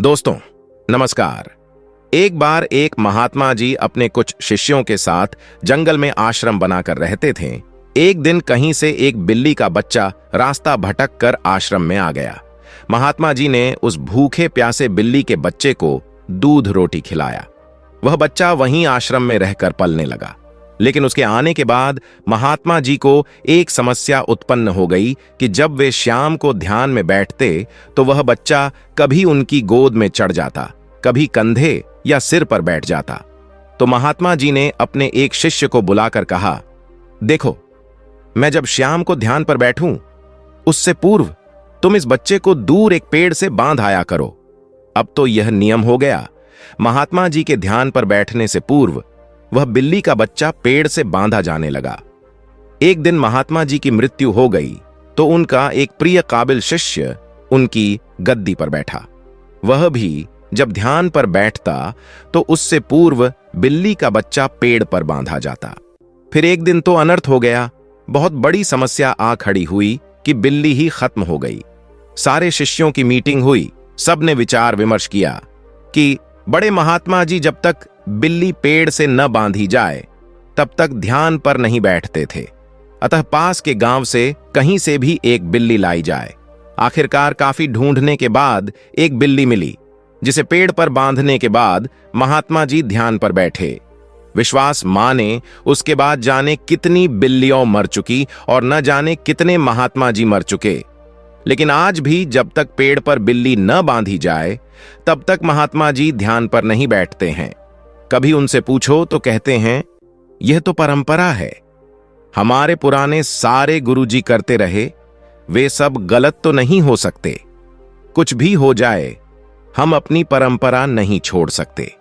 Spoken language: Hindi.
दोस्तों नमस्कार। एक बार एक महात्मा जी अपने कुछ शिष्यों के साथ जंगल में आश्रम बनाकर रहते थे। एक दिन कहीं से एक बिल्ली का बच्चा रास्ता भटक कर आश्रम में आ गया। महात्मा जी ने उस भूखे प्यासे बिल्ली के बच्चे को दूध रोटी खिलाया। वह बच्चा वहीं आश्रम में रहकर पलने लगा। लेकिन उसके आने के बाद महात्मा जी को एक समस्या उत्पन्न हो गई कि जब वे शाम को ध्यान में बैठते तो वह बच्चा कभी उनकी गोद में चढ़ जाता, कभी कंधे या सिर पर बैठ जाता। तो महात्मा जी ने अपने एक शिष्य को बुलाकर कहा, देखो, मैं जब शाम को ध्यान पर बैठूं, उससे पूर्व तुम इस बच्चे को दूर एक पेड़ से बांध आया करो। अब तो यह नियम हो गया। महात्मा जी के ध्यान पर बैठने से पूर्व वह बिल्ली का बच्चा पेड़ से बांधा जाने लगा। एक दिन महात्मा जी की मृत्यु हो गई तो उनका एक प्रिय काबिल शिष्य उनकी गद्दी पर बैठा। वह भी जब ध्यान पर बैठता तो उससे पूर्व बिल्ली का बच्चा पेड़ पर बांधा जाता। फिर एक दिन तो अनर्थ हो गया। बहुत बड़ी समस्या आ खड़ी हुई कि बिल्ली ही खत्म हो गई। सारे शिष्यों की मीटिंग हुई। सबने विचार विमर्श किया कि बड़े महात्मा जी जब तक बिल्ली पेड़ से न बांधी जाए तब तक ध्यान पर नहीं बैठते थे। अतः पास के गांव से कहीं से भी एक बिल्ली लाई जाए। आखिरकार काफी ढूंढने के बाद एक बिल्ली मिली, जिसे पेड़ पर बांधने के बाद महात्मा जी ध्यान पर बैठे। विश्वास माने उसके बाद जाने कितनी बिल्लियों मर चुकी और न जाने कितने महात्मा जी मर चुके। लेकिन आज भी जब तक पेड़ पर बिल्ली न बांधी जाए तब तक महात्मा जी ध्यान पर नहीं बैठते हैं। कभी उनसे पूछो तो कहते हैं, यह तो परंपरा है। हमारे पुराने सारे गुरुजी करते रहे, वे सब गलत तो नहीं हो सकते। कुछ भी हो जाए, हम अपनी परंपरा नहीं छोड़ सकते।